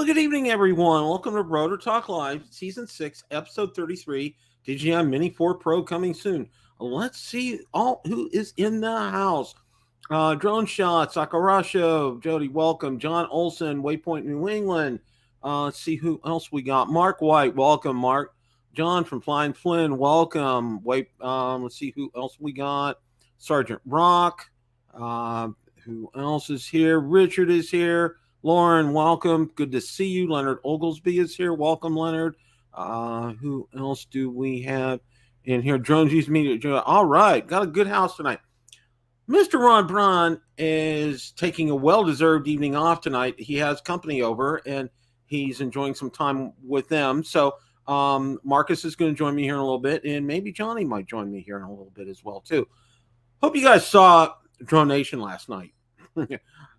Well, good evening, everyone. Welcome to Rotor Talk Live, Season 6, Episode 33, DJI Mini 4 Pro coming soon. Let's see who is in the house. Drone Shot, Sakurasho, Jody, welcome. John Olson, Waypoint, New England. Let's see who else we got. Mark White, welcome, Mark. John from Flying Flynn, welcome. Let's see who else we got. Sergeant Rock. Who else is here? Richard is here. Lauren, welcome. Good to see you. Leonard Oglesby is here. Welcome, Leonard. Who else do we have in here? Drones Use Media. All right. Got a good house tonight. Mr. Ron Braun is taking a well-deserved evening off tonight. He has company over, and he's enjoying some time with them. So Marcus is going to join me here in a little bit, and maybe Johnny might join me here in a little bit as well, too. Hope you guys saw Drone Nation last night.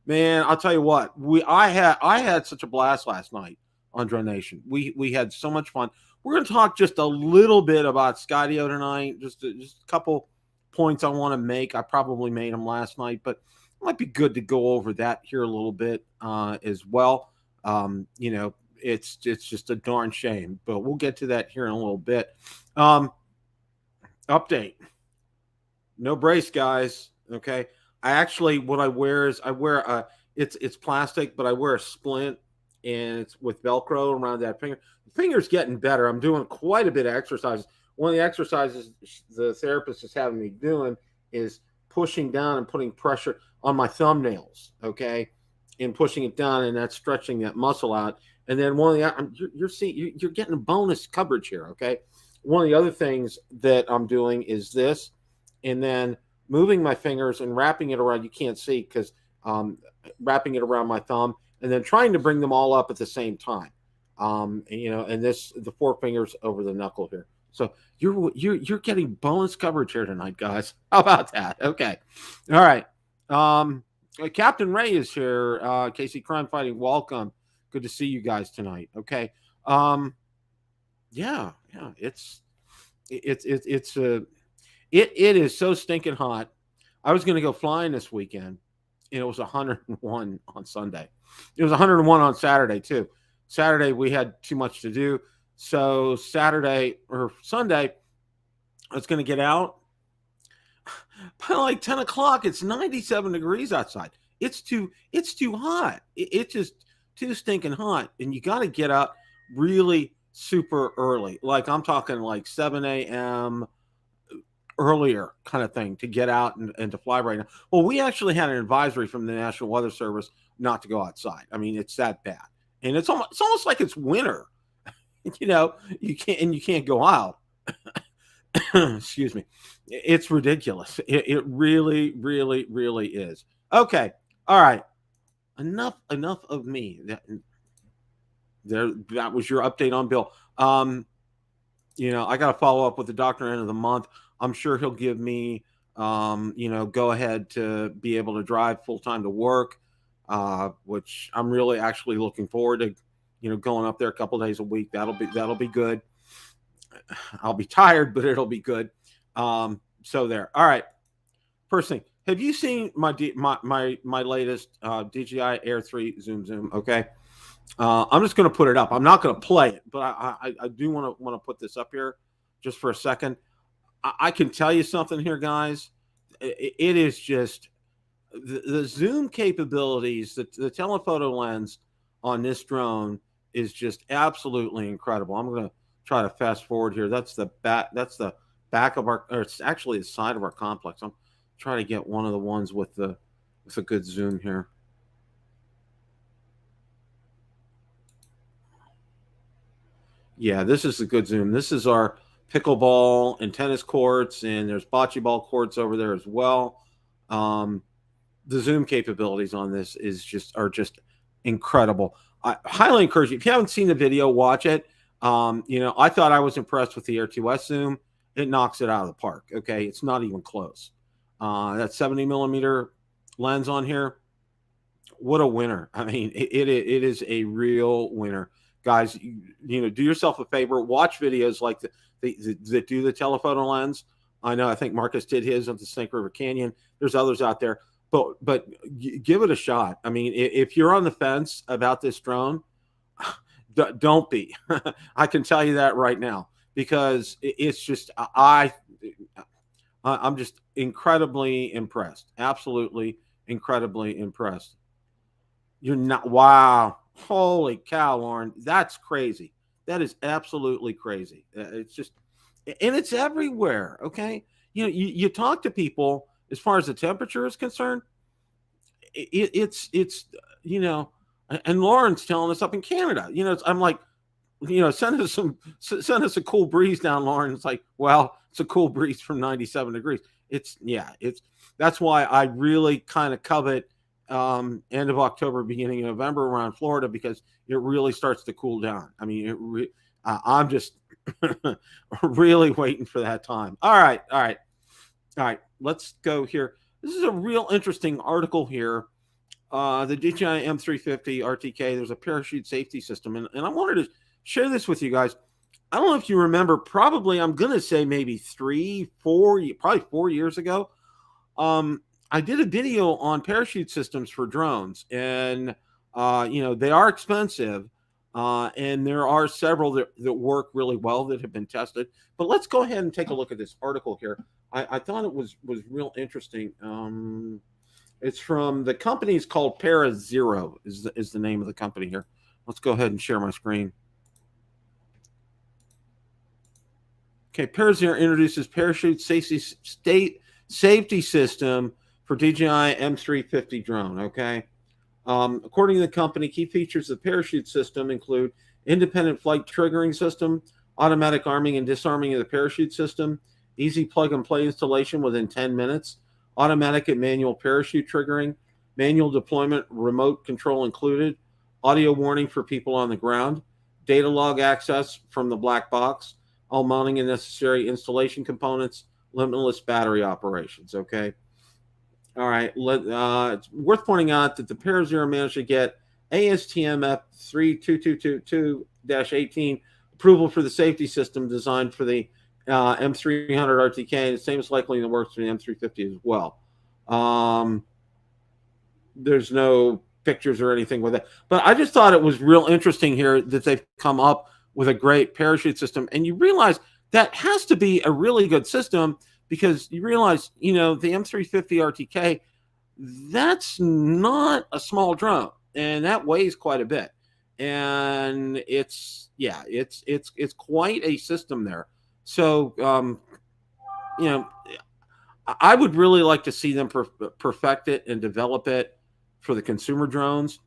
Man, I'll tell you what, I had such a blast last night on Drone Nation. We had so much fun. We're going to talk just a little bit about Scotty tonight, just a couple points I want to make. I probably made them last night, but it might be good to go over that here a little bit as well. It's just a darn shame, but we'll get to that here in a little bit. Update. No brace, guys. Okay. What I wear is it's plastic, but I wear a splint and it's with Velcro around that finger. The finger's getting better. I'm doing quite a bit of exercises. One of the exercises the therapist is having me doing is pushing down and putting pressure on my thumbnails, okay, and pushing it down, and that's stretching that muscle out. And then you're getting a bonus coverage here, okay. One of the other things that I'm doing is this, and then moving my fingers and wrapping it around. You can't see because wrapping it around my thumb, and then trying to bring them all up at the same time. And the four fingers over the knuckle here. So you're getting bonus coverage here tonight, guys. How about that? Okay. All right. Captain Ray is here. KC Crime Fighting, welcome. Good to see you guys tonight. Okay. Yeah. It is so stinking hot. I was going to go flying this weekend, and it was 101 on Sunday. It was 101 on Saturday, too. Saturday, we had too much to do. So Saturday or Sunday, I was going to get out. By like 10 o'clock, it's 97 degrees outside. It's too hot. It's just too stinking hot. And you got to get up really super early. Like I'm talking like 7 a.m., earlier kind of thing to get out and to fly right now. Well, we actually had an advisory from the National Weather Service not to go outside. I mean, it's that bad. And it's almost like it's winter. You can't go out. Excuse me. It's ridiculous. It really, really, really is. Okay. All right. Enough of me. That was your update on Bill. I got to follow up with the doctor end of the month. I'm sure he'll give me, go ahead to be able to drive full time to work, which I'm really actually looking forward to, going up there a couple days a week. That'll be good. I'll be tired, but it'll be good. So there. All right. First thing, have you seen my latest DJI Air 3 Zoom? Okay. I'm just going to put it up. I'm not going to play it, but I do want to put this up here just for a second. I can tell you something here, guys. It is just the zoom capabilities, the telephoto lens on this drone is just absolutely incredible. I'm going to try to fast forward here. That's the back. That's the back of or it's actually the side of our complex. I'm trying to get one of the ones with a good zoom here. Yeah, this is a good zoom. This is our pickleball and tennis courts, and there's bocce ball courts over there as well. The zoom capabilities on this are just incredible. I highly encourage you. If you haven't seen the video, watch it. I thought I was impressed with the Air 2S zoom. It knocks it out of the park. Okay, it's not even close. That 70 millimeter lens on here, what a winner! I mean, it is a real winner. Guys, do yourself a favor. Watch videos like that do the telephoto lens. I think Marcus did his on the Snake River Canyon. There's others out there, but give it a shot. I mean, if you're on the fence about this drone, don't be. I can tell you that right now, because it's just I'm just incredibly impressed. Absolutely incredibly impressed. You're not. Wow. Holy cow, Lauren. That's crazy. That is absolutely crazy. It's just, and it's everywhere. Okay. You talk to people as far as the temperature is concerned. It's, and Lauren's telling us up in Canada, I'm like, send us a cool breeze down, Lauren. It's like, well, it's a cool breeze from 97 degrees. That's why I really kind of covet end of October, beginning of November around Florida, because it really starts to cool down. I mean, I'm just really waiting for that time. All right. Let's go here. This is a real interesting article here. The DJI M350 RTK. There's a parachute safety system, and I wanted to share this with you guys. I don't know if you remember, probably I'm going to say maybe 4 years ago. I did a video on parachute systems for drones, and they are expensive, and there are several that work really well that have been tested. But let's go ahead and take a look at this article here. I thought it was real interesting. It's from the company is called Para0 is the name of the company here. Let's go ahead and share my screen. Okay, Para0 introduces parachute safety system for DJI M350 drone. Okay, according to the company, key features of the parachute system include independent flight triggering system, automatic arming and disarming of the parachute system, easy plug-and-play installation within 10 minutes, automatic and manual parachute triggering, manual deployment, remote control included, audio warning for people on the ground, data log access from the black box, all mounting and necessary installation components, limitless battery operations. Okay. All right. It's worth pointing out that the Para0 managed to get ASTM F32222-18 approval for the safety system designed for the M300 RTK. The same is likely in the works for the M350 as well. There's no pictures or anything with it, but I just thought it was real interesting here that they've come up with a great parachute system. And you realize that has to be a really good system, because you realize, the M350 RTK, that's not a small drone, and that weighs quite a bit. And it's quite a system there. So, I would really like to see them perfect it and develop it for the consumer drones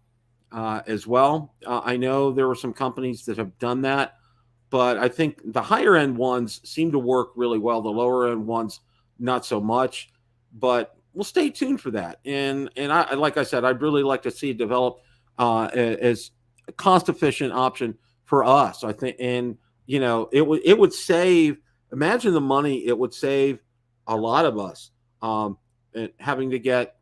as well. I know there were some companies that have done that, but I think the higher end ones seem to work really well. The lower end ones, not so much, but we'll stay tuned for that. And I, like I said, I'd really like to see it develop as a cost efficient option for us. I think, and it would save. Imagine the money it would save a lot of us having to get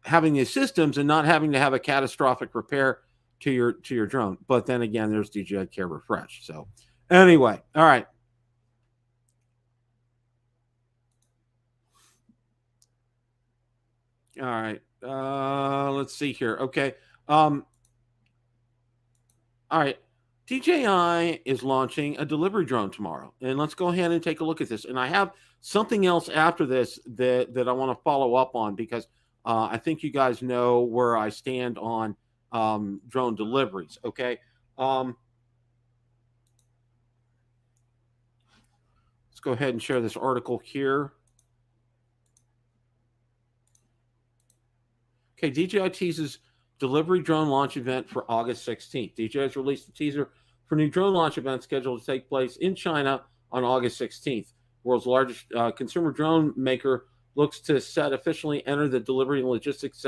having these systems and not having to have a catastrophic repair to your drone. But then again, there's DJI Care Refresh. So anyway, all right. All right. Let's see here. Okay. All right. DJI is launching a delivery drone tomorrow, and let's go ahead and take a look at this. And I have something else after this that I want to follow up on, because I think you guys know where I stand on drone deliveries. Okay. Let's go ahead and share this article here. Okay, DJI teases delivery drone launch event for August 16th. DJI has released a teaser for a new drone launch event scheduled to take place in China on August 16th. World's largest consumer drone maker looks to officially enter the delivery and logistics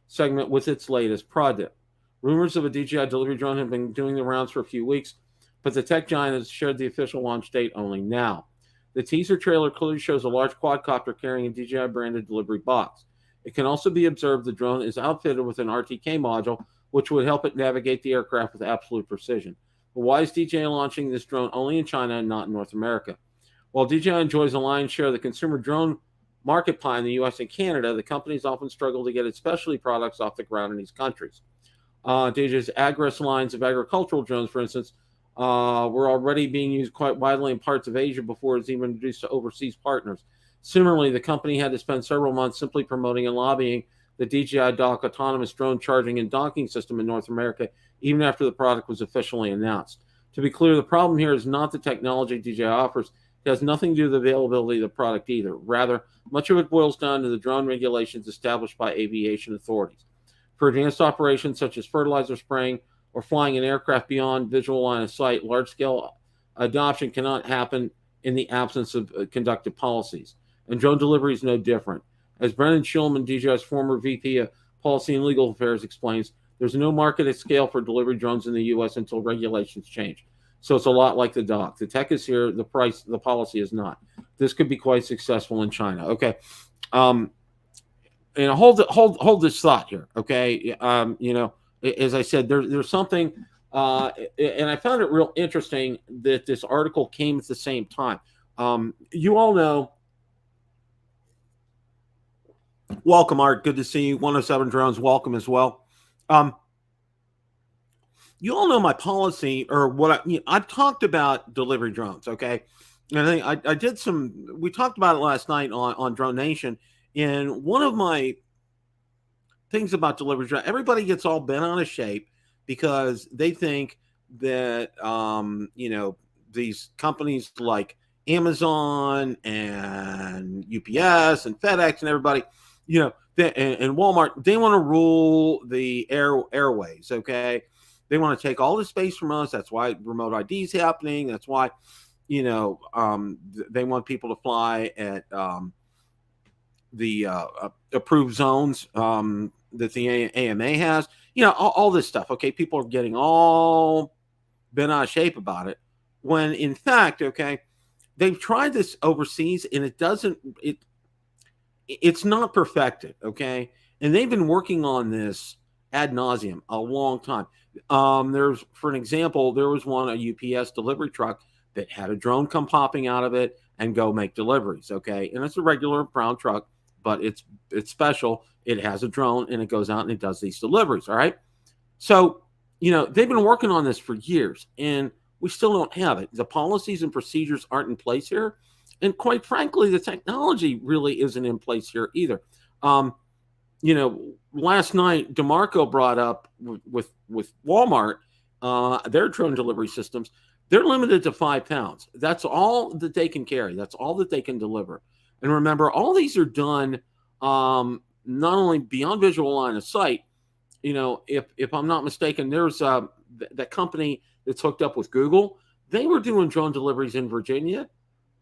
segment with its latest product. Rumors of a DJI delivery drone have been doing the rounds for a few weeks, but the tech giant has shared the official launch date only now. The teaser trailer clearly shows a large quadcopter carrying a DJI branded delivery box. It can also be observed the drone is outfitted with an RTK module, which would help it navigate the aircraft with absolute precision. But why is DJI launching this drone only in China and not in North America? While DJI enjoys a lion's share of the consumer drone market pie in the U.S. and Canada, the companies often struggle to get its specialty products off the ground in these countries. DJI's Agris lines of agricultural drones, for instance, were already being used quite widely in parts of Asia before it was even introduced to overseas partners. Similarly, the company had to spend several months simply promoting and lobbying the DJI Dock autonomous drone charging and docking system in North America, even after the product was officially announced. To be clear, the problem here is not the technology DJI offers. It has nothing to do with the availability of the product either. Rather, much of it boils down to the drone regulations established by aviation authorities. For advanced operations such as fertilizer spraying or flying an aircraft beyond visual line of sight, large-scale adoption cannot happen in the absence of conducted policies. And drone delivery is no different. As Brendan Schulman, DJI's former VP of Policy and Legal Affairs, explains, there's no market at scale for delivery drones in the U.S. until regulations change. So it's a lot like the dock. The tech is here, the policy is not. This could be quite successful in China. Okay. And hold this thought here. Okay. As I said, there's something, and I found it real interesting that this article came at the same time. You all know. Welcome, Art. Good to see you. 107 Drones, welcome as well. You all know my policy, or what I've talked about delivery drones, okay? And I did we talked about it last night on Drone Nation, and one of my things about delivery drones, everybody gets all bent out of shape because they think that, these companies like Amazon and UPS and FedEx and everybody, and Walmart, they want to rule the airways, okay? They want to take all the space from us. That's why remote ID is happening. That's why, they want people to fly at the approved zones that the AMA has. All this stuff, okay? People are getting all bent out of shape about it, when in fact, okay, they've tried this overseas and it's not perfected, okay? And they've been working on this ad nauseum a long time. For an example, there was a UPS delivery truck that had a drone come popping out of it and go make deliveries, okay? And it's a regular brown truck, but it's special. It has a drone and it goes out and it does these deliveries, all right? So, they've been working on this for years and we still don't have it. The policies and procedures aren't in place here. And quite frankly, the technology really isn't in place here either. Last night, DeMarco brought up with Walmart, their drone delivery systems, they're limited to 5 pounds. That's all that they can carry. That's all that they can deliver. And remember, all these are done not only beyond visual line of sight. If I'm not mistaken, there's that company that's hooked up with Google. They were doing drone deliveries in Virginia,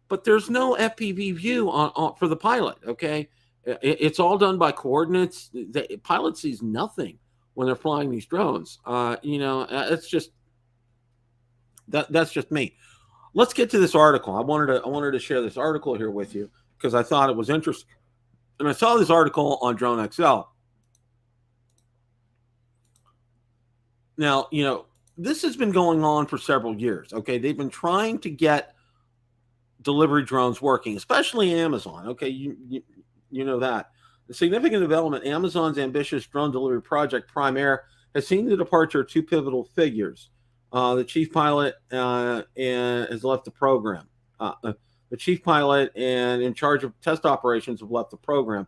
but there's no FPV view on for the pilot, okay? It's all done by coordinates. The pilot sees nothing when they're flying these drones. It's just that's just me. Let's get to this article. I wanted to share this article here with you because I thought it was interesting. And I saw this article on Drone XL. Now, this has been going on for several years, okay? They've been trying to get delivery drones working, especially Amazon, okay? You know that. The significant development, Amazon's ambitious drone delivery project, Prime Air, has seen the departure of 2 pivotal figures. The chief pilot and has left the program. The chief pilot and in charge of test operations have left the program.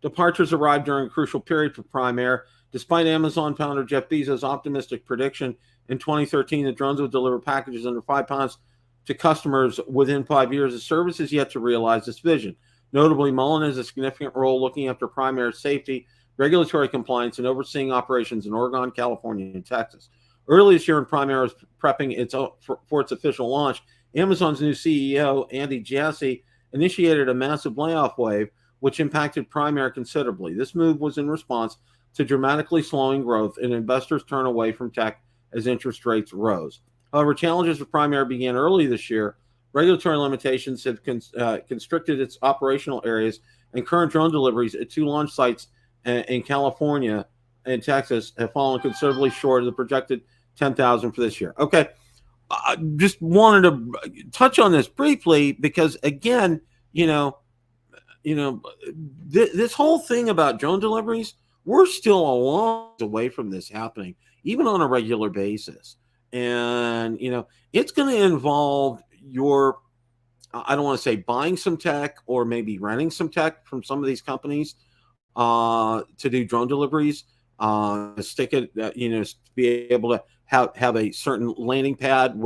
Departures arrived during a crucial period for Prime Air. Despite Amazon founder Jeff Bezos' optimistic prediction in 2013 that drones would deliver packages under 5 pounds to customers within 5 years, the service is yet to realize this vision. Notably, Mullen has a significant role looking after Prime Air's safety, regulatory compliance, and overseeing operations in Oregon, California, and Texas. Early this year, when Prime Air was prepping for its official launch, Amazon's new CEO, Andy Jassy, initiated a massive layoff wave, which impacted Prime Air considerably. This move was in response to dramatically slowing growth and investors' turn away from tech as interest rates rose. However, challenges for Prime Air began early this year. Regulatory limitations have constricted its operational areas, and current drone deliveries at 2 launch sites in California and Texas have fallen considerably short of the projected 10,000 for this year. Okay, I just wanted to touch on this briefly because, again, this whole thing about drone deliveries, we're still a long ways away from this happening, even on a regular basis. And, it's going to involve your, I don't want to say buying some tech or maybe renting some tech from some of these companies to do drone deliveries, stick it, to be able to have a certain landing pad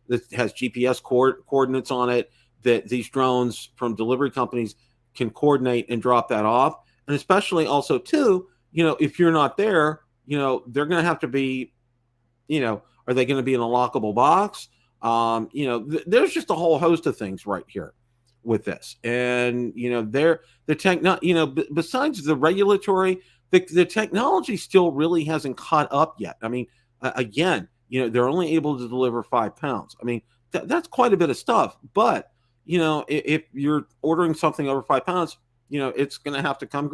that has GPS coordinates on it that these drones from delivery companies can coordinate and drop that off. And especially also too, if you're not there, they're going to have to be, are they going to be in a lockable box? There's just a whole host of things right here with this. And, the tech, besides the regulatory, the technology still really hasn't caught up yet. I mean, again, they're only able to deliver 5 pounds. I mean, that's quite a bit of stuff. But, if you're ordering something over 5 pounds, it's going to have to come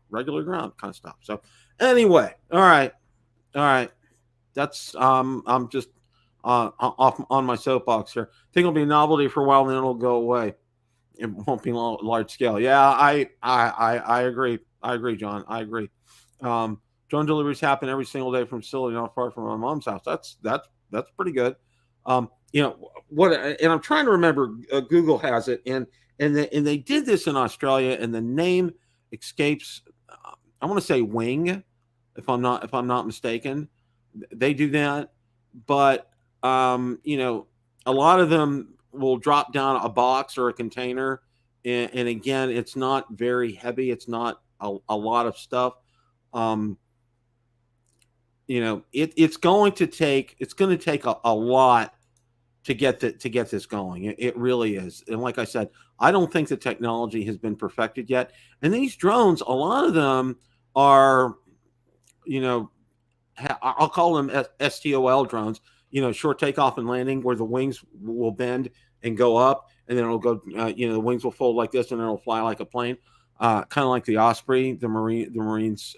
regular ground kind of stuff. So anyway, all right. That's, I'm just off on my soapbox here. I think it'll be a novelty for a while, and then it'll go away. It won't be large scale. Yeah, I agree. I agree, John. I agree. Drone deliveries happen every single day from facility not far from my mom's house. That's pretty good. What? And I'm trying to remember. Google has it, and they did this in Australia, and the name escapes. I want to say Wing, if I'm not mistaken. They do that, but a lot of them will drop down a box or a container, and again, it's not very heavy. It's not a lot of stuff. It's going to take a lot to get this going. It really is. And like I said, I don't think the technology has been perfected yet. And these drones, a lot of them are, I'll call them STOL drones, short takeoff and landing, where the wings will bend and go up, and then it'll go, the wings will fold like this, and then it'll fly like a plane, kind of like the Osprey, the Marines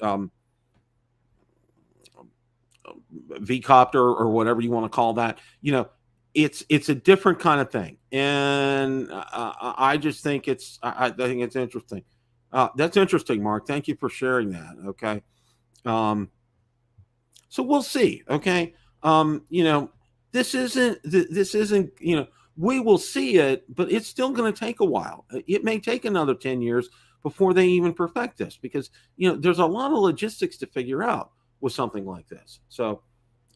V-copter or whatever you want to call that. It's a different kind of thing, and I just think I think it's interesting. That's interesting, Mark. Thank you for sharing that. Okay. So we'll see. Okay. This isn't, we will see it, but it's still going to take a while. It may take another 10 years before they even perfect this, because, there's a lot of logistics to figure out with something like this. So,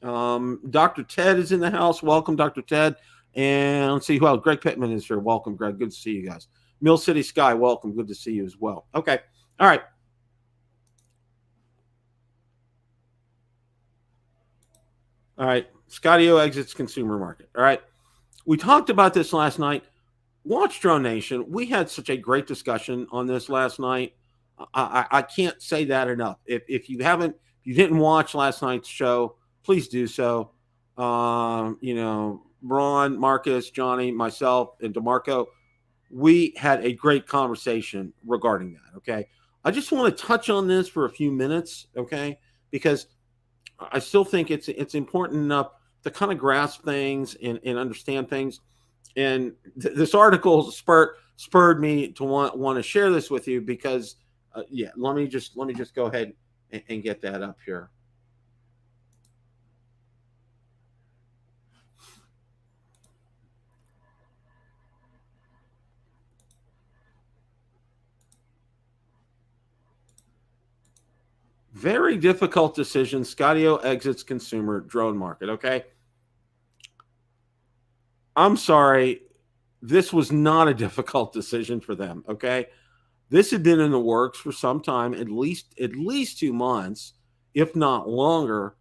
Dr. Ted is in the house. Welcome, Dr. Ted. And let's see who else. Greg Pittman is here. Welcome, Greg. Good to see you guys. Mill City Sky, welcome. Good to see you as well. Okay. All right. All right. Scotty exits consumer market. All right. We talked about this last night. Watch Drone Nation. We had such a great discussion on this last night. I can't say that enough. If you didn't watch last night's show, please do so. Ron, Marcus, Johnny, myself, and DeMarco, we had a great conversation regarding that. Okay. I just want to touch on this for a few minutes. Okay. Because I still think it's important enough to kind of grasp things and understand things. And this article spurred me to want to share this with you because, let me just go ahead and get that up here. Very difficult decision. Scotty exits consumer drone market. Okay. I'm sorry. This was not a difficult decision for them. Okay. This had been in the works for some time, at least 2 months, if not longer.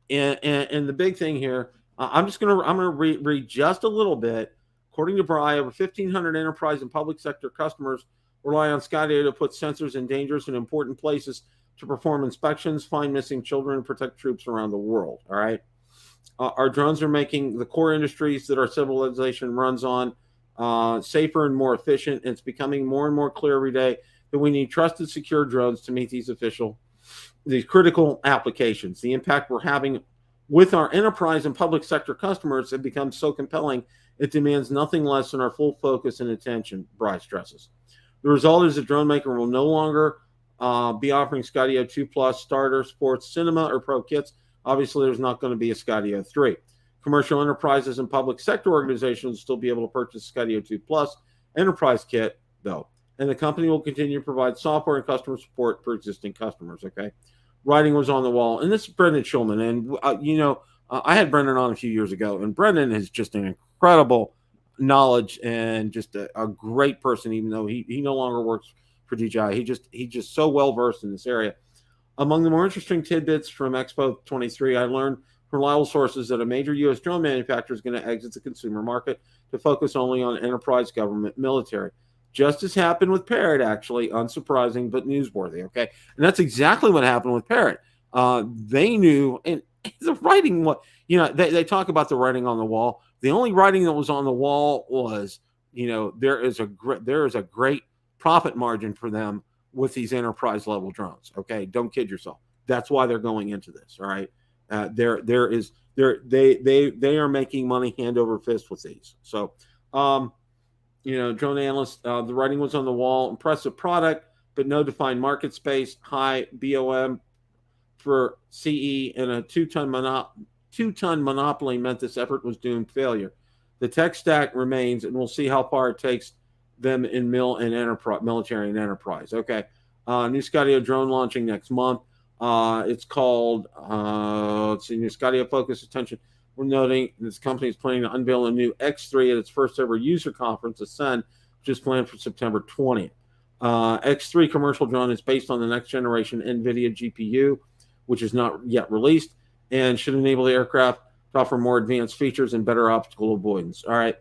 And the big thing here, I'm gonna read just a little bit. According to Bry, over 1,500 enterprise and public sector customers rely on Scotty to put sensors in dangerous and important places to perform inspections, find missing children, and protect troops around the world. All right. Our drones are making the core industries that our civilization runs on safer and more efficient. And it's becoming more and more clear every day that we need trusted, secure drones to meet these critical applications. The impact we're having with our enterprise and public sector customers has become so compelling, it demands nothing less than our full focus and attention, Bry stresses. The result is a drone maker will no longer be offering Skydio 2 Plus starter, sports, cinema, or pro kits. Obviously, there's not going to be a Skydio 3. Commercial enterprises and public sector organizations will still be able to purchase Skydio 2 Plus enterprise kit, though. And the company will continue to provide software and customer support for existing customers, okay? Writing was on the wall. And this is Brendan Schulman. And, I had Brendan on a few years ago, and Brendan is just an incredible knowledge and just a great person, even though he no longer works for DJI. He's just so well versed in this area. Among the more interesting tidbits from Expo 23, I learned from reliable sources that a major U.S. drone manufacturer is going to exit the consumer market to focus only on enterprise, government, military. Just as happened with Parrot, actually, unsurprising but newsworthy. Okay, and that's exactly what happened with Parrot. They knew, and the writing. They talk about the writing on the wall. The only writing that was on the wall was, there is a great profit margin for them with these enterprise level drones. Okay, don't kid yourself. That's why they're going into this. All right, they are making money hand over fist with these. So, drone analyst, the writing was on the wall. Impressive product, but no defined market space. High BOM for CE and a two-ton monopoly meant this effort was doomed failure. The tech stack remains, and we'll see how far it takes them in military and enterprise. Okay. New Skydio drone launching next month. It's called, new Skydio focus attention. We're noting this company is planning to unveil a new X3 at its first ever user conference, Ascend, which is planned for September 20th. X3 commercial drone is based on the next generation NVIDIA GPU, which is not yet released, and should enable the aircraft to offer more advanced features and better obstacle avoidance. All right.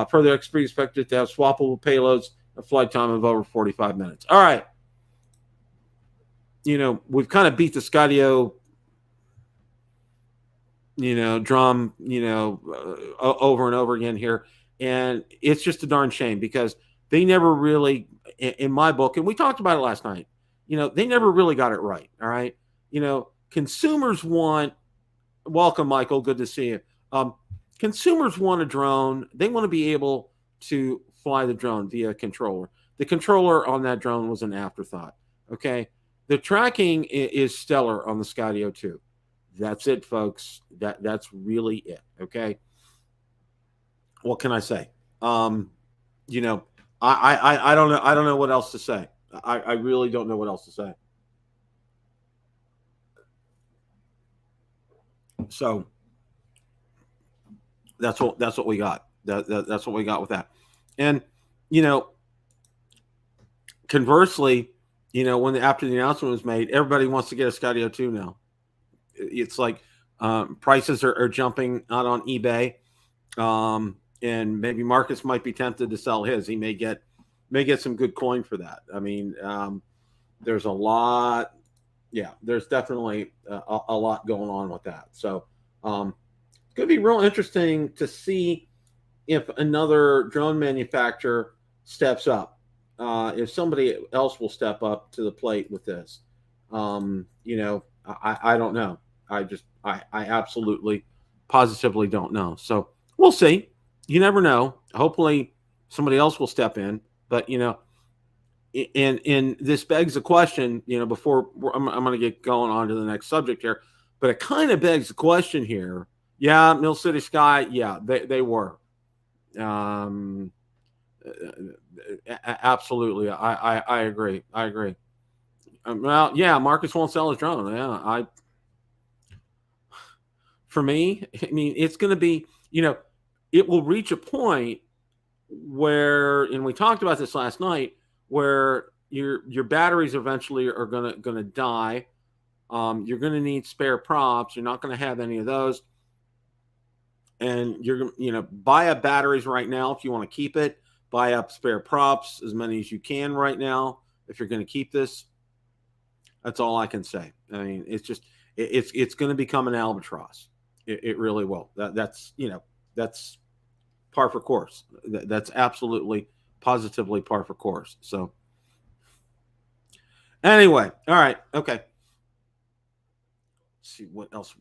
Further X3 expected to have swappable payloads, a flight time of over 45 minutes. All right. We've kind of beat the Skydio, drum, over and over again here. And it's just a darn shame because they never really, in my book, and we talked about it last night, they never really got it right. All right. Consumers want, welcome, Michael. Good to see you. Consumers want a drone. They want to be able to fly the drone via a controller. The controller on that drone was an afterthought. Okay. The tracking is stellar on the Skydio 2. That's it, folks. That's really it. Okay. What can I say? I don't know. I don't know what else to say. I really don't know what else to say. So that's what we got. That's what we got with that. And conversely, after the announcement was made, everybody wants to get a Skydio 2 now. It's like prices are jumping out on eBay, and maybe Marcus might be tempted to sell his. He may get some good coin for that. I mean, there's a lot. Yeah, there's definitely a lot going on with that. So it's going to be real interesting to see if another drone manufacturer steps up. If somebody else will step up to the plate with this. I don't know. I absolutely, positively don't know. So we'll see. You never know. Hopefully somebody else will step in. But, and this begs the question, before I'm going to get going on to the next subject here, but it kind of begs the question here. Yeah, Mill City Sky. Yeah, they were. Absolutely. I agree. I agree. Well, yeah, Marcus won't sell his drone. Yeah, for me, I mean, it's going to be, it will reach a point where, and we talked about this last night, where your batteries eventually are gonna die. You're gonna need spare props. You're not gonna have any of those, and you're buy up batteries right now if you want to keep it. Buy up spare props, as many as you can right now if you're going to keep this. That's all I can say. I mean, it's just it's going to become an albatross. It really will. That's par for course. That's absolutely, positively par for course. So anyway, all right, okay. Let's see what else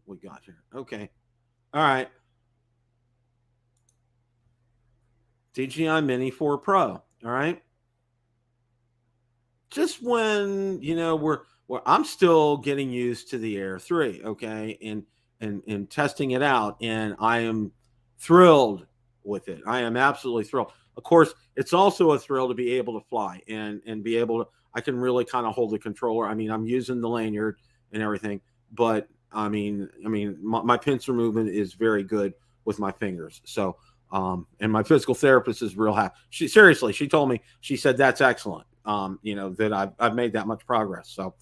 we got here. Okay, all right. DJI Mini 4 Pro. All right. just when, I'm still getting used to the Air 3, okay, and testing it out, and I am thrilled with it. I am absolutely thrilled. Of course, it's also a thrill to be able to fly and be able to. I can really kind of hold the controller. I mean, I'm using the lanyard and everything, but I mean, my pincer movement is very good with my fingers. So, and my physical therapist is real happy. She told me, she said that's excellent. That I've made that much progress. So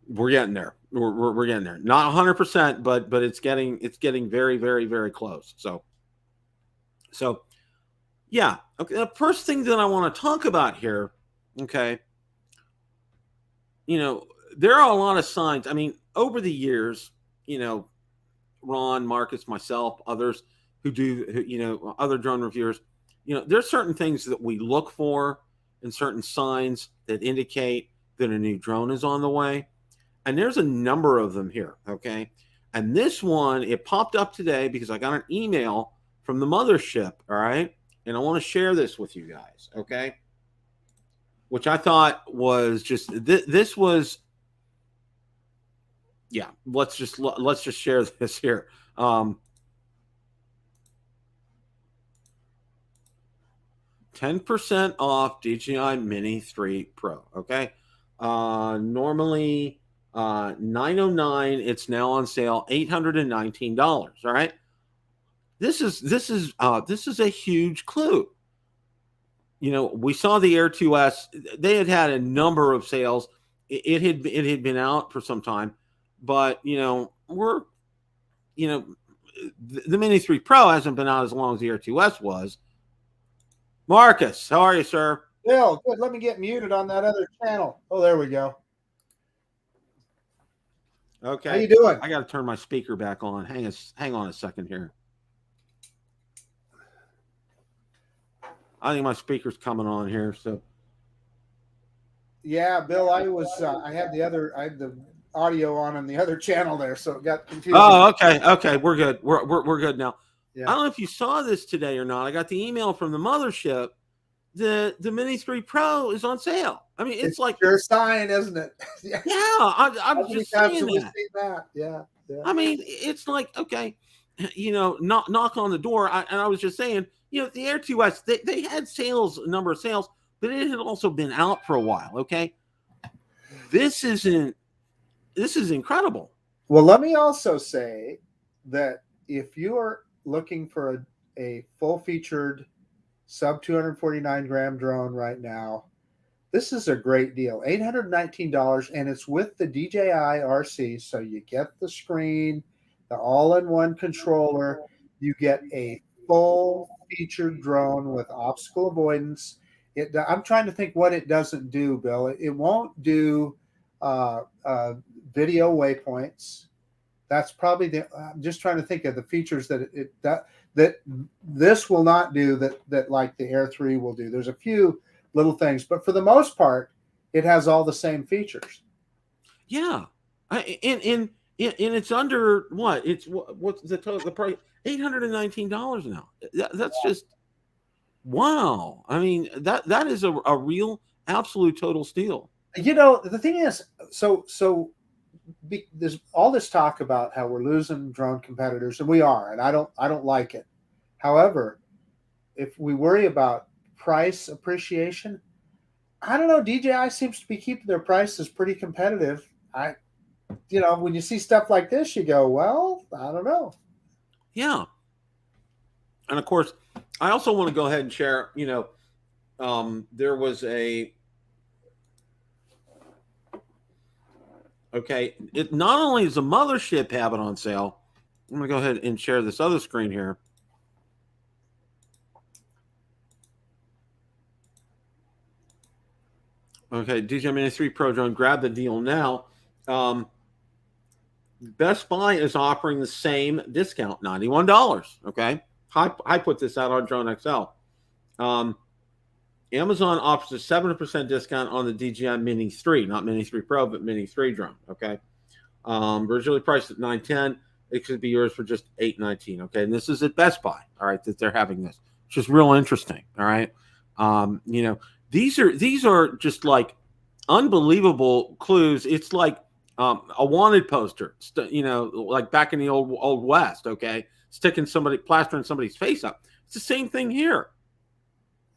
we're getting there. We're getting there. Not 100%, but it's getting very, very, very close. So yeah. Okay. The first thing that I want to talk about here, okay. There are a lot of signs. I mean, over the years, Ron, Marcus, myself, others who do, other drone reviewers, there's certain things that we look for and certain signs that indicate that a new drone is on the way. And there's a number of them here, okay? And this one, it popped up today because I got an email from the mothership, all right? And I want to share this with you guys, okay? Which I thought was just, this was, yeah, let's just share this here. 10% off DJI Mini 3 Pro, okay? Normally $909, it's now on sale $819, all right? This is a huge clue. We saw the Air 2S. They had a number of sales. It had been out for some time, but the Mini 3 Pro hasn't been out as long as the Air 2S was. Marcus, how are you, sir? Bill, good. Let me get muted on that other channel. Oh, there we go. Okay. How you doing? I got to turn my speaker back on. Hang on a second here. I think my speaker's coming on here. So. Yeah, Bill, I had the audio on the other channel there, so it got confusing. Oh, okay. We're good. We're good now. Yeah. I don't know if you saw this today or not. I got the email from the mothership. The Mini 3 Pro is on sale. I mean, it's like your sign, isn't it? Yeah, I'm just saying that. Yeah. I mean, it's like, okay, knock on the door. And I was just saying, the Air 2S, they had a number of sales, but it had also been out for a while. Okay, this is incredible. Well, let me also say that if you are looking for a full-featured sub 249 gram drone right now, this is a great deal. $819, and it's with the DJI RC, so you get the screen, the all-in-one controller, you get a full-featured drone with obstacle avoidance. I'm trying to think what it doesn't do, Bill. It won't do video waypoints. That's probably I'm just trying to think of the features that this will not do that like the Air 3 will do. There's a few little things, but for the most part, it has all the same features. Yeah, and it's under what? What's the total? The price $819 now. That's just wow. I mean that is a real absolute total steal. The thing is, so there's all this talk about how we're losing drone competitors, and we are, and I don't like it. However, if we worry about price appreciation, I don't know. DJI seems to be keeping their prices pretty competitive. When you see stuff like this, you go, well, I don't know. Yeah. And of course, I also want to go ahead and share, there was it not only does the mothership have it on sale, I'm going to go ahead and share this other screen here. Okay, DJI Mini 3 Pro drone, grab the deal now. Best Buy is offering the same discount, $91. Okay, I put this out on Drone XL. Amazon offers a 7% discount on the DJI Mini 3, not Mini 3 Pro, but Mini 3 drone. Okay, originally priced at $910. It could be yours for just $819. Okay, and this is at Best Buy. All right, that they're having this, which is real interesting. All right, these are just like unbelievable clues. It's like a wanted poster, like back in the old West. Okay, plastering somebody's face up. It's the same thing here.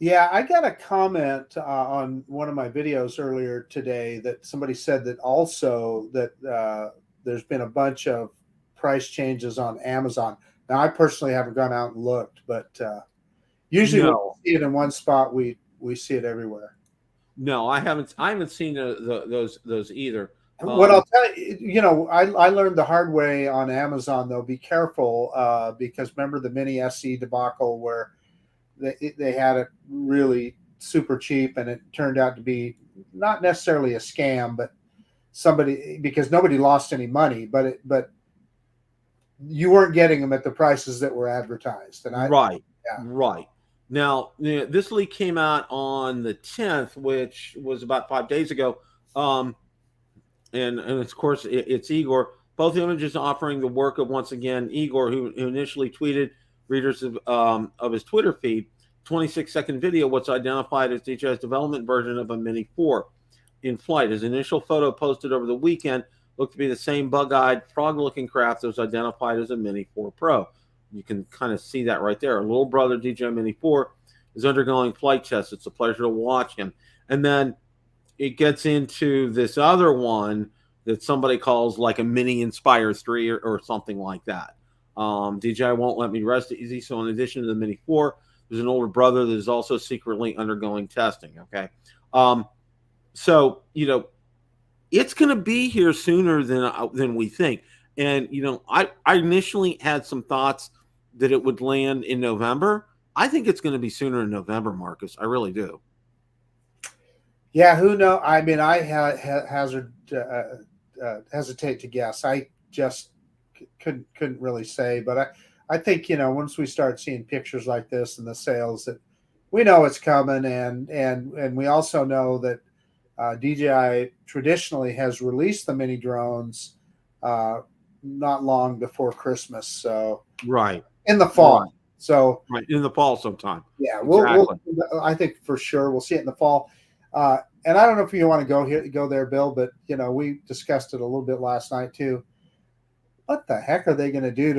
Yeah, I got a comment on one of my videos earlier today that somebody said that also that there's been a bunch of price changes on Amazon. Now, I personally haven't gone out and looked, but usually when we see it in one spot, we see it everywhere. No, I haven't seen those either. What I'll tell you, I learned the hard way on Amazon, though. Be careful because remember the Mini SE debacle where they had it really super cheap and it turned out to be not necessarily a scam, but because nobody lost any money, but you weren't getting them at the prices that were advertised. And right. Now, this leak came out on the 10th, which was about 5 days ago. And of course, it's Igor. Both images offering the work of, once again, Igor, who initially tweeted readers of his Twitter feed. 26-second video, what's identified as DJI's development version of a Mini 4 in flight. His initial photo posted over the weekend looked to be the same bug-eyed, frog-looking craft that was identified as a Mini 4 Pro. You can kind of see that right there. Our little brother, DJI Mini 4, is undergoing flight tests. It's a pleasure to watch him. And then it gets into this other one that somebody calls like a Mini Inspire 3 or something like that. DJI won't let me rest easy. So in addition to the Mini 4, there's an older brother that is also secretly undergoing testing. Okay. So, it's going to be here sooner than we think. And, I initially had some thoughts that it would land in November. I think it's going to be sooner in November, Marcus. I really do. Yeah, who knows? I mean, I hesitate to guess. I just couldn't really say, but I think once we start seeing pictures like this and the sales, that we know it's coming, and we also know that DJI traditionally has released the mini drones not long before Christmas, so right in the fall. Right. So right in the fall sometime. Yeah, we'll I think for sure we'll see it in the fall. And I don't know if you want to go there, Bill, but we discussed it a little bit last night too. What the heck are they going to do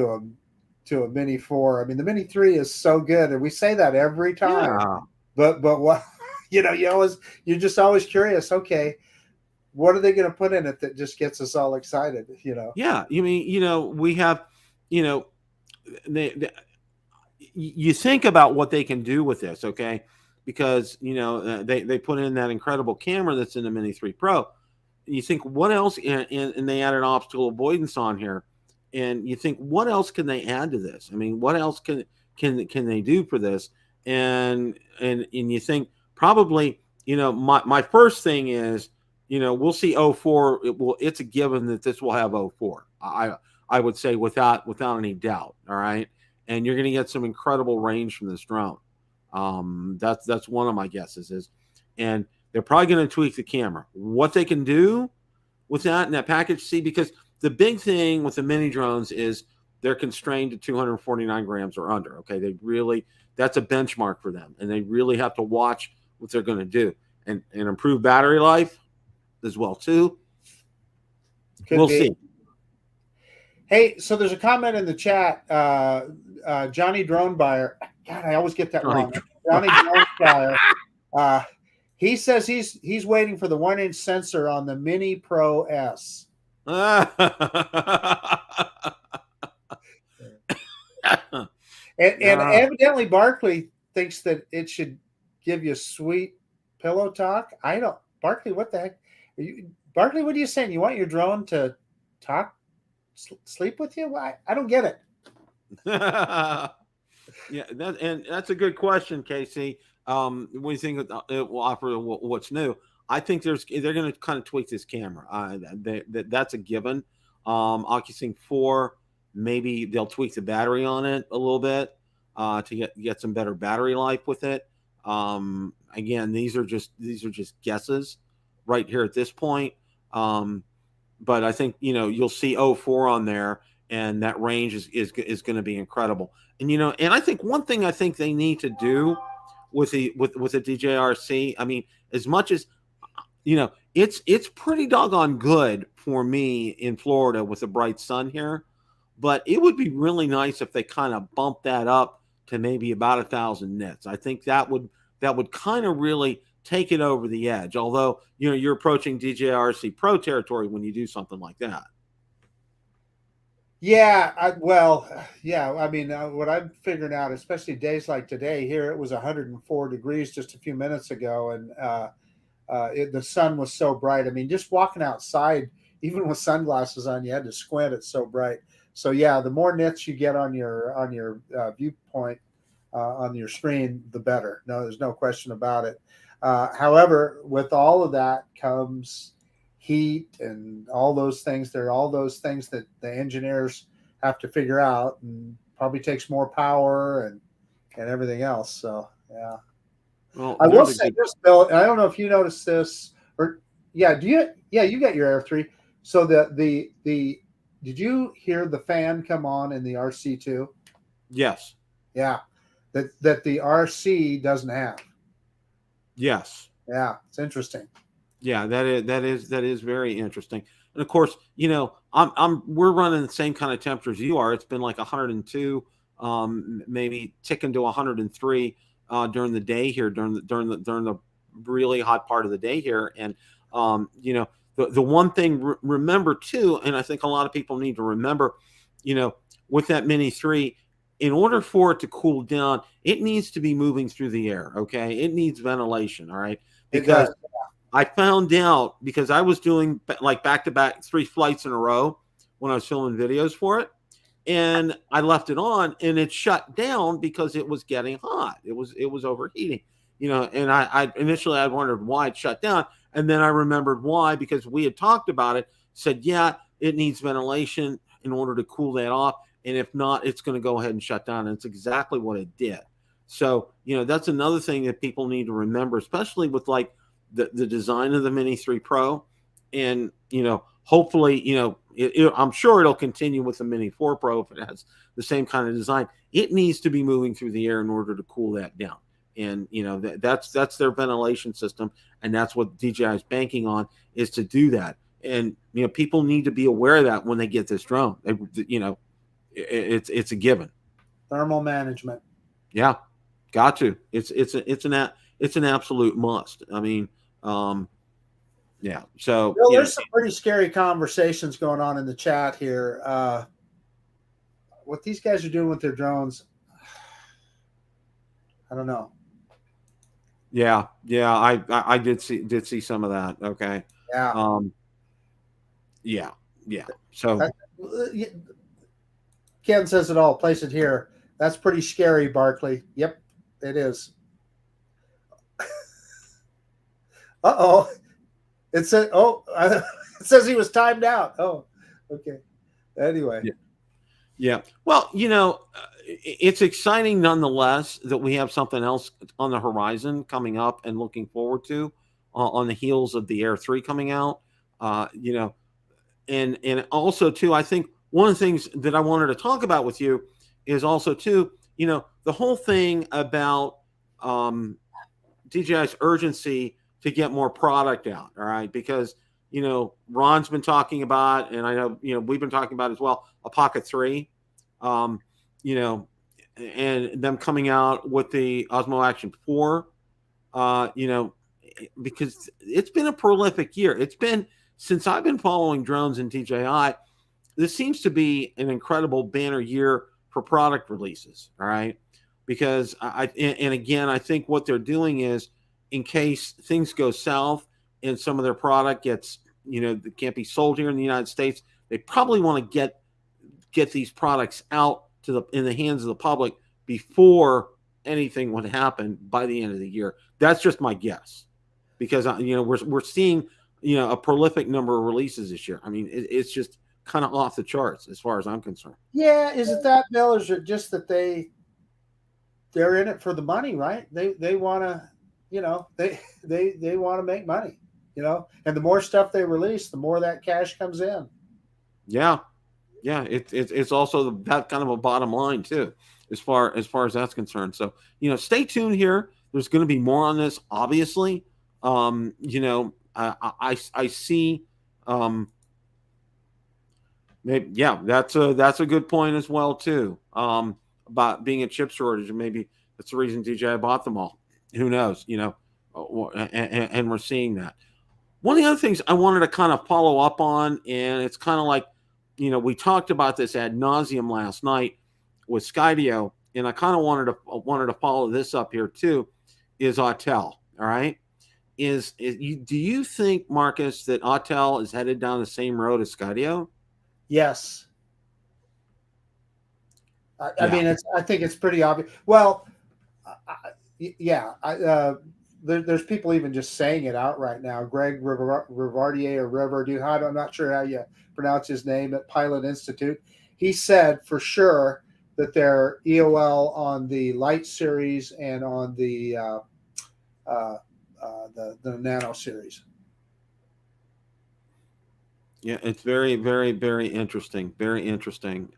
to a Mini 4? I mean, the Mini 3 is so good, and we say that every time. Yeah. But what you're just always curious. Okay, what are they going to put in it that just gets us all excited? Yeah, you mean we have you think about what they can do with this, okay? Because they put in that incredible camera that's in the Mini 3 Pro. You think what else? And they added obstacle avoidance on here, and you think what else can they add to this? I mean, what else can they do for this? And you think probably my first thing is we'll see 04. It's a given that this will have 04. I would say without any doubt. All right, and you're going to get some incredible range from this drone. That's one of my guesses and they're probably going to tweak the camera. What they can do with that in that package, see, because the big thing with the mini drones is they're constrained to 249 grams or under. Okay, that's a benchmark for them, and they really have to watch what they're going to do and improve battery life as well too. We'll see. Hey, so there's a comment in the chat. Johnny Drone Buyer. God, I always get that wrong. Johnny Drone Buyer. He says he's waiting for the 1-inch sensor on the Mini Pro S. And evidently Barkley thinks that it should give you sweet pillow talk. Barkley, what the heck? Barkley, what are you saying? You want your drone to talk, sleep with you? I don't get it. Yeah, that's a good question, Casey. What do you think it will offer? What's new? I think they're going to kind of tweak this camera. That's a given. OcuSync 4, maybe they'll tweak the battery on it a little bit to get some better battery life with it. Again, these are just guesses right here at this point. But I think you'll see 04 on there, and that range is going to be incredible. And and I think one thing I think they need to do with the DJI RC. I mean, as much as it's pretty doggone good for me in Florida with the bright sun here, but it would be really nice if they kind of bump that up to maybe about 1,000 nits. I think that would kind of really take it over the edge. Although you're approaching DJI RC Pro territory when you do something like that. Yeah, I mean, what I'm figuring out, especially days like today, here it was 104 degrees just a few minutes ago, and the sun was so bright. I mean, just walking outside, even with sunglasses on, you had to squint. It's so bright. So yeah, the more nits you get on your viewpoint on your screen, the better. No, there's no question about it. However, with all of that comes heat and all those things. There are all those things that the engineers have to figure out, and probably takes more power and everything else. So yeah. Well, I will say this, Bill, and I don't know if you noticed this, or you got your Air 3. So the did you hear the fan come on in the RC2? Yes. Yeah. That the RC doesn't have. Yes. Yeah, it's interesting. Yeah, that is very interesting. And of course, we're running the same kind of temperatures you are. It's been like 102, maybe ticking to 103 during the day here, during the really hot part of the day here. And the one thing remember too, and I think a lot of people need to remember, with that Mini 3, in order for it to cool down, it needs to be moving through the air. Okay, it needs ventilation. All right, because I found out, because I was doing like back-to-back 3 flights in a row when I was filming videos for it, and I left it on and it shut down because it was getting hot. It was overheating, and I initially I wondered why it shut down, and then I remembered why, because we had talked about it, said, yeah, it needs ventilation in order to cool that off, and if not, it's going to go ahead and shut down, and it's exactly what it did. So, that's another thing that people need to remember, especially with like the design of the Mini 3 Pro, and hopefully I'm sure it'll continue with the Mini 4 Pro if it has the same kind of design. It needs to be moving through the air in order to cool that down, and that's their ventilation system, and that's what DJI is banking on, is to do that. And people need to be aware of that when they get this drone. It's a given. Thermal management. Yeah, got to. It's an absolute must. I mean, yeah. So there's some pretty scary conversations going on in the chat here. What these guys are doing with their drones, I don't know. Yeah. I did see some of that. Okay. Yeah. Yeah. So Ken says it all. Place it here. That's pretty scary, Barkley. Yep, it is. Uh-oh. It said, it says he was timed out. Oh, okay. Anyway. Yeah. Well, it's exciting nonetheless that we have something else on the horizon coming up and looking forward to on the heels of the Air 3 coming out. And also too, I think one of the things that I wanted to talk about with you is also too, the whole thing about DJI's urgency to get more product out. All right. Because, Ron's been talking about, and I know, we've been talking about as well, a Pocket 3, and them coming out with the Osmo Action 4, because it's been a prolific year. It's been, since I've been following drones in DJI, this seems to be an incredible banner year for product releases. All right. Because again, I think what they're doing is, in case things go south and some of their product gets, that can't be sold here in the United States, they probably want to get these products out in the hands of the public before anything would happen by the end of the year. That's just my guess, because we're seeing a prolific number of releases this year. I mean, it's just kind of off the charts as far as I'm concerned. Yeah, is it that, Bill, or is it just that they're in it for the money, right? They want to. They want to make money, and the more stuff they release, the more that cash comes in. Yeah. It's also that kind of a bottom line too, as far as that's concerned. So stay tuned here. There's going to be more on this, obviously. You know, I see. Maybe, yeah, that's a good point as well too. About being a chip shortage, and maybe that's the reason DJI bought them all. Who knows? You know, and we're seeing that. One of the other things I wanted to kind of follow up on, and it's kind of like, you know, we talked about this ad nauseum last night with Skydio, and I kind of wanted to follow this up here too. Is Autel, all right? Do you think, Marcus, that Autel is headed down the same road as Skydio? Yes. I Yeah. mean, I think it's pretty obvious. Well, yeah. There's people even just saying it out right now. Greg Rivardier or Rivardier, I'm not sure how you pronounce his name, at Pilot Institute. He said for sure that their EOL on the Lite series and on the Nano series. Yeah, it's very, very, very interesting. Very interesting.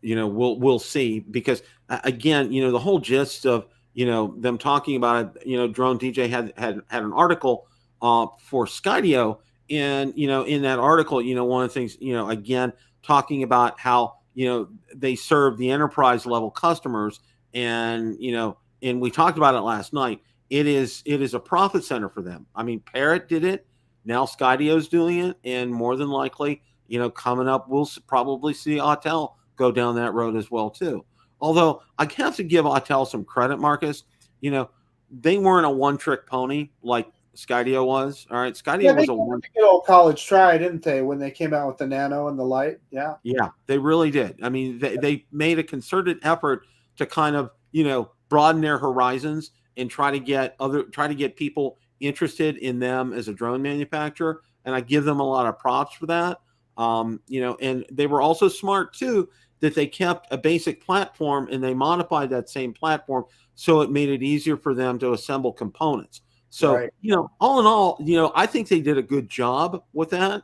You know, we'll see, because again, you know, the whole gist of, you know, them talking about it, you know, Drone DJ had an article for Skydio, and you know, in that article, you know, one of the things, you know, again, talking about how, you know, they serve the enterprise level customers, and you know, and we talked about it last night. It is a profit center for them. I mean, Parrot did it. Now Skydio's doing it, and more than likely, you know, coming up, we'll probably see Autel go down that road as well too. Although I have to give Autel some credit, Marcus. You know, they weren't a one-trick pony like Skydio was. All right, Skydio was a one. Good old college try, didn't they, when they came out with the Nano and the Lite? Yeah. Yeah, they really did. I mean, they made a concerted effort to kind of, you know, broaden their horizons and try to get people interested in them as a drone manufacturer, and I give them a lot of props for that. You know, and they were also smart too, that they kept a basic platform and they modified that same platform so it made it easier for them to assemble components. So, right. You know, all in all, you know, I think they did a good job with that.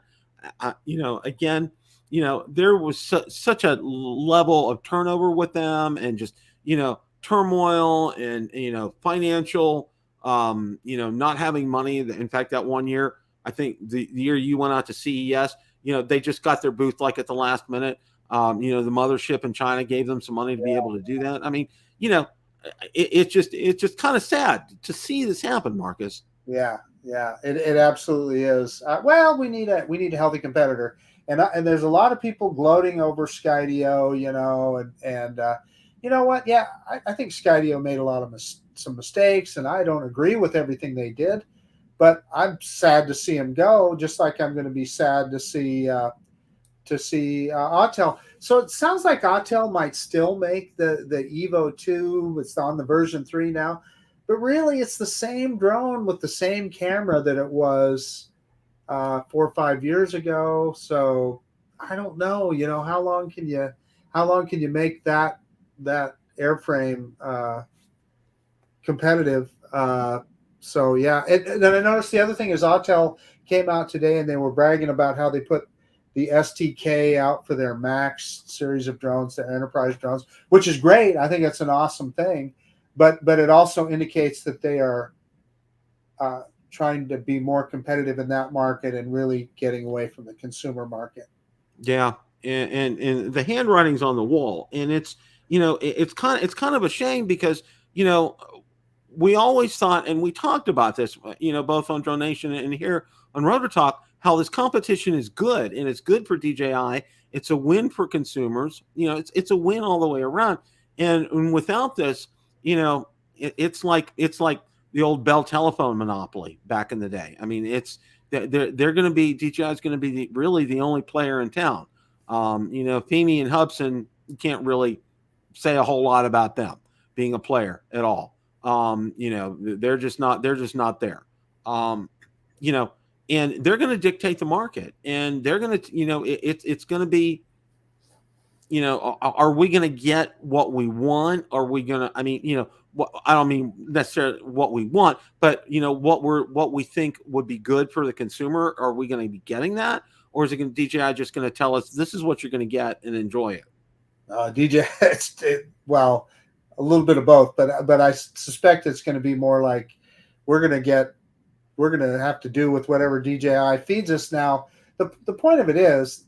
You know, again, you know, there was such a level of turnover with them, and just, you know, turmoil, and, you know, financial, you know, not having money. In fact, that one year, I think the year you went out to CES, you know, they just got their booth like at the last minute. You know, the mothership in China gave them some money to be able to do that. I mean, you know, it's just kind of sad to see this happen, Marcus. Yeah, it absolutely is. Well, we need a healthy competitor, and there's a lot of people gloating over Skydio, you know, and you know what? Yeah, I think Skydio made a lot of some mistakes, and I don't agree with everything they did, but I'm sad to see them go, just like I'm going to be sad to see Autel. So it sounds like Autel might still make the Evo 2. It's on the version 3 now, but really it's the same drone with the same camera that it was 4 or 5 years ago. So I don't know, you know, how long can you make that airframe competitive? So yeah, and then I noticed the other thing is Autel came out today and they were bragging about how they put the STK out for their Max series of drones, their enterprise drones, which is great. I think that's an awesome thing, but it also indicates that they are trying to be more competitive in that market and really getting away from the consumer market. Yeah, and the handwriting's on the wall, and it's, you know, it's kind of a shame, because, you know, we always thought, and we talked about this, you know, both on Drone Nation and here on Rotor Talk, how this competition is good, and it's good for DJI. It's a win for consumers. You know, it's a win all the way around. And without this, you know, it's like the old Bell telephone monopoly back in the day. I mean, they're going to be, DJI is going to be really the only player in town. You know, Fimi and Hubson, you can't really say a whole lot about them being a player at all. You know, they're just not there. You know, and they're going to dictate the market, and they're going to, you know, it's going to be, you know, are we going to get what we want? Are we going to, I mean, you know, I don't mean necessarily what we want, but, you know, what we think would be good for the consumer. Are we going to be getting that? Or is it DJI just going to tell us this is what you're going to get and enjoy it? DJI, well, a little bit of both, but I suspect it's going to be more like we're going to have to do with whatever DJI feeds us now. The point of it is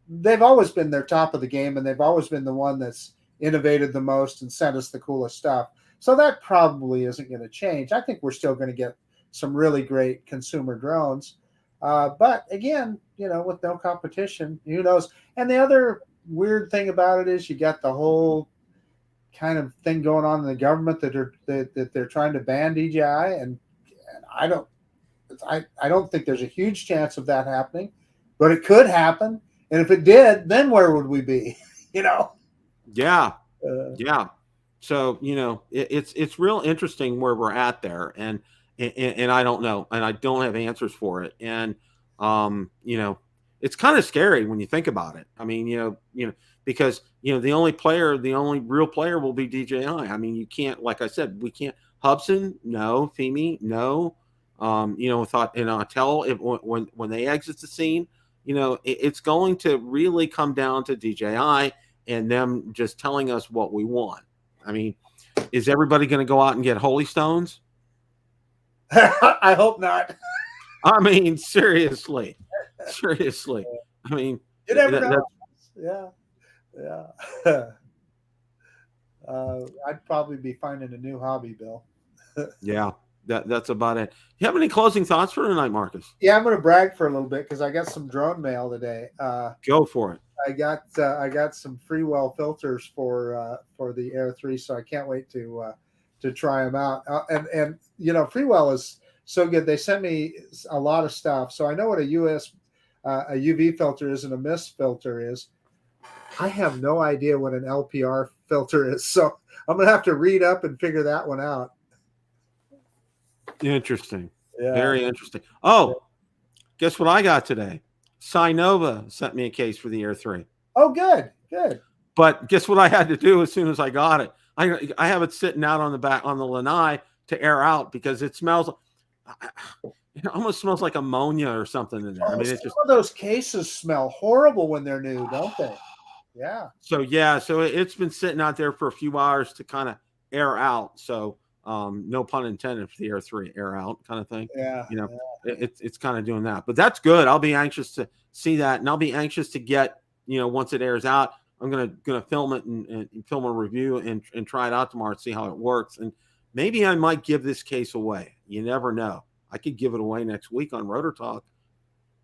they've always been their top of the game, and they've always been the one that's innovated the most and sent us the coolest stuff. So that probably isn't going to change. I think we're still going to get some really great consumer drones. But again, with no competition, who knows? And the other weird thing about it is you got the whole kind of thing going on in the government that they're trying to ban DJI, and I don't think there's a huge chance of that happening, but it could happen. And if it did, then where would we be? Yeah. Yeah. So, it's real interesting where we're at there. And I don't know, and I don't have answers for it. And, it's kind of scary when you think about it. I mean, because, the only real player will be DJI. I mean, you can't, like I said, we can't. Hubsan, no. Fimi, no. When they exit the scene, it's going to really come down to DJI and them just telling us what we want. I mean, is everybody going to go out and get holy stones? I hope not. I mean, seriously. I mean, you never know. Yeah. I'd probably be finding a new hobby, Bill. Yeah. That's about it. You have any closing thoughts for tonight, Marcus? Yeah, I'm going to brag for a little bit because I got some drone mail today. Go for it. I got some Freewell filters for the Air 3, so I can't wait to try them out. And Freewell is so good. They sent me a lot of stuff, so I know what a UV filter is and a mist filter is. I have no idea what an LPR filter is, so I'm going to have to read up and figure that one out. Interesting. Yeah. Very interesting. Oh, guess what I got today? Sinova sent me a case for the Air 3. Oh, good. But guess what I had to do as soon as I got it? I have it sitting out on the back on the lanai to air out because it smells. It almost smells like ammonia or something in there. I mean, it's just some of those cases smell horrible when they're new, don't they? Yeah. So it's been sitting out there for a few hours to kind of air out. So. No pun intended for the Air 3, air out kind of thing. Yeah. It's kind of doing that, but that's good. I'll be anxious to see that, and I'll be anxious to get, once it airs out, I'm gonna film it and film a review and try it out tomorrow and see how it works. And maybe I might give this case away. You never know. I could give it away next week on Rotor Talk.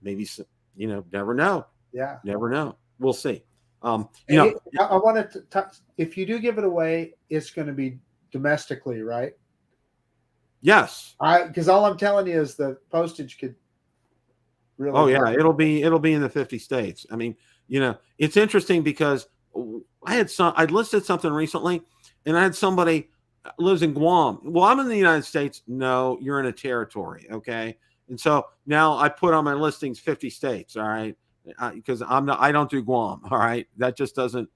Maybe, never know. Yeah. Never know. We'll see. I wanted to if you do give it away, it's going to be domestically, right? Yes. Because all I'm telling you is the postage could really. Oh yeah, it'll be in the 50 states. I mean, it's interesting because I'd listed something recently, and I had somebody lives in Guam. Well, I'm in the United States. No, you're in a territory, okay? And so now I put on my listings 50 states. All right, because I don't do Guam. All right, that just doesn't.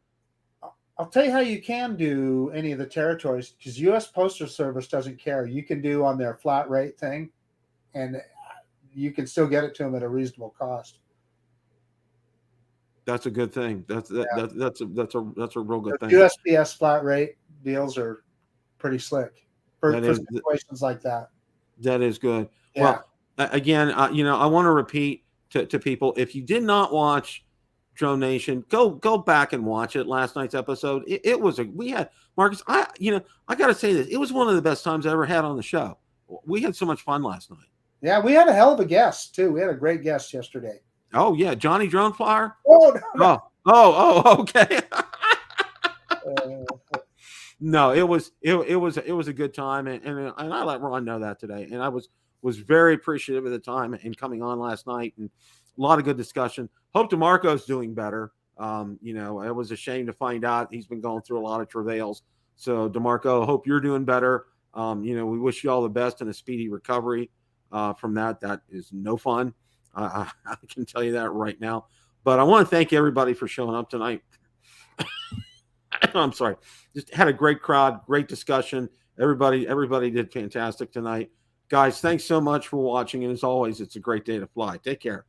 I'll tell you how you can do any of the territories because U.S. Postal Service doesn't care. You can do on their flat rate thing, and you can still get it to them at a reasonable cost. That's a good thing. That's a real good thing. USPS flat rate deals are pretty slick for situations like that. That is good. Yeah. Well, again, I want to repeat to people, if you did not watch Drone Nation, go back and watch it. Last night's episode, we had Marcus. I got to say this, it was one of the best times I ever had on the show. We had so much fun last night. Yeah, we had a hell of a guest too. We had a great guest yesterday. Oh yeah, Johnny Drone Flyer. Oh, no. Oh, okay. No, it was a good time, and I let Ron know that today, and I was very appreciative of the time and coming on last night, and a lot of good discussion. Hope DeMarco's doing better. It was a shame to find out he's been going through a lot of travails. So DeMarco, hope you're doing better. We wish you all the best and a speedy recovery from that. That is no fun. I can tell you that right now. But I want to thank everybody for showing up tonight. I'm sorry. Just had a great crowd, great discussion. Everybody did fantastic tonight. Guys, thanks so much for watching. And as always, it's a great day to fly. Take care.